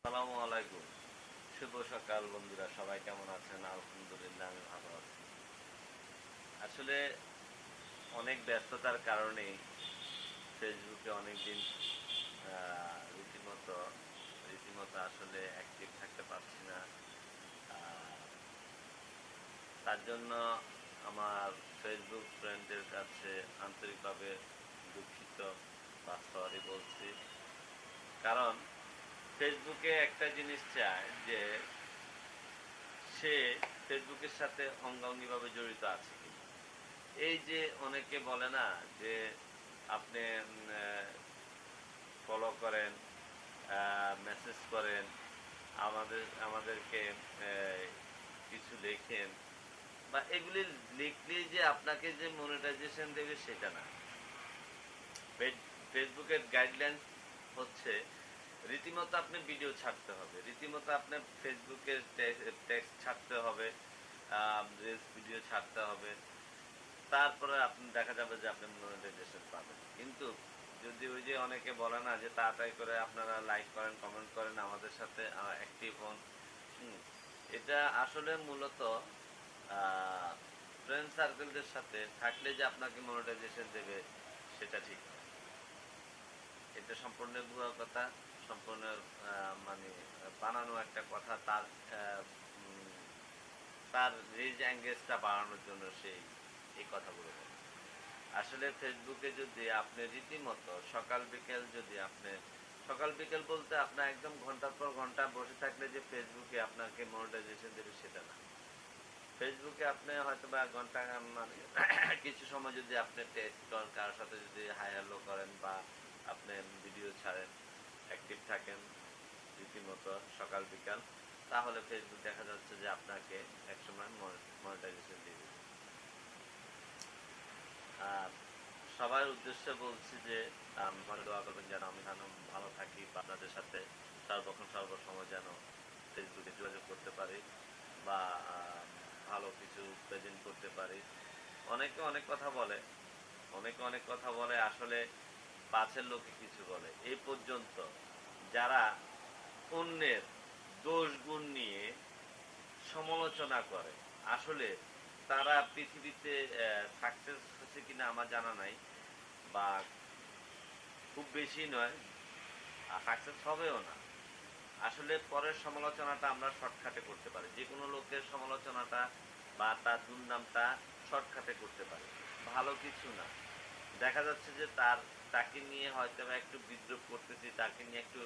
আসসালামু আলাইকুম। শুভ সকাল বন্ধুরা, সবাই কেমন আছেন? আলহামদুলিল্লাহ আমি ভালো আছি। আসলে অনেক ব্যস্ততার কারণেই ফেসবুকে অনেকদিন আ রীতিমতো রীতিমতো আসলে অ্যাক্টিভ থাকতে পারছি না। আ তার জন্য আমার ফেসবুক ফ্রেন্ডদের কাছে আন্তরিকভাবে দুঃখিত বা সরি বলছি। কারণ ফেসবুকে একটা জিনিস চায় যে সে ফেসবুকের সাথে অঙ্গাঙ্গিভাবে জড়িত আছে কিনা। এই যে অনেকে বলে না যে আপনি ফলো করেন, মেসেজ করেন, আমাদেরকে কিছু লেখেন বা এগুলি লিখলেই যে আপনাকে যে মনিটাইজেশন দেবে সেটা না। ফেসবুকের গাইডলাইন হচ্ছে রীতিমতো আপনি ভিডিও ছাড়তে হবে, রীতিমতো আপনার ফেসবুকে টেক্সট ছাড়তে হবে, রিলস ভিডিও ছাড়তে হবে। তারপরে আপনি দেখা যাবে যে আপনি মনিটাইজেশন পাবেন। কিন্তু যদি ওই যে অনেকে বলে না যে তাড়াতাড়ি করে আপনারা লাইক করেন, কমেন্ট করেন, আমাদের সাথে অ্যাক্টিভ হন। হুম, এটা আসলে মূলত আ ফ্রেন্ড সার্কেলদের সাথে থাকলে যে আপনাকে মনিটাইজেশন দেবে সেটা ঠিক না। এটা সম্পূর্ণ ভুয়া কথা, সম্পূর্ণ আ মানে বানানো একটা কথা আ উম তার রিচ এঙ্গেজটা বাড়ানোর জন্য এই কথাগুলো বলে। আসলে ফেসবুকে যদি আপনি রীতিমতো সকাল বিকেল যদি আপনি সকাল বিকেল বলতে আপনার একদম ঘন্টার পর ঘন্টা বসে থাকলে যে ফেসবুকে আপনাকে মনিটাইজেশন দেবে সেটা না। ফেসবুকে আপনি হয়তোবা ঘন্টা মানে কিছু সময় যদি আপনি টেক্সট করেন, কারো সাথে যদি হাই হ্যালো করেন বা আপনি ভিডিও ছাড়েন, অ্যাক্টিভ থাকেন রীতিমতো সকাল বিকাল, তাহলে ফেসবুক দেখা যাচ্ছে যে আপনাকে একসময় মনিটাইজেশন দিয়ে দিবে। আর সবার উদ্দেশ্যে বলছি যে ঘরে দোয়া করবেন যেন আমি যেন ভালো থাকি বা আপনাদের সাথে সর্বক্ষণ সর্বসময় যেন ফেসবুকে যোগাযোগ করতে পারি বা আম ভালো কিছু প্রেজেন্ট করতে পারি। অনেকে অনেক কথা বলে, অনেকে অনেক কথা বলে আসলে পাছের লোকে কিছু বলে। এই পর্যন্ত যারা অন্যের দোষ গুণ নিয়ে সমালোচনা করে, আসলে তারা পৃথিবীতে সাকসেস হচ্ছে কিনা আমার জানা নাই বা খুব বেশি নয়, সাকসেস হবেও না। আসলে পরের সমালোচনাটা আমরা শর্টকাটে করতে পারি। যেকোনো লোকের সমালোচনাটা বা তার দুর্নামটা শর্টকাটে করতে পারি। ভালো কিছু না। দেখা যাচ্ছে যে তাকে নিয়ে হয়তোবা একটু বিদ্রূপ করতেছি, তাকে নিয়ে একটু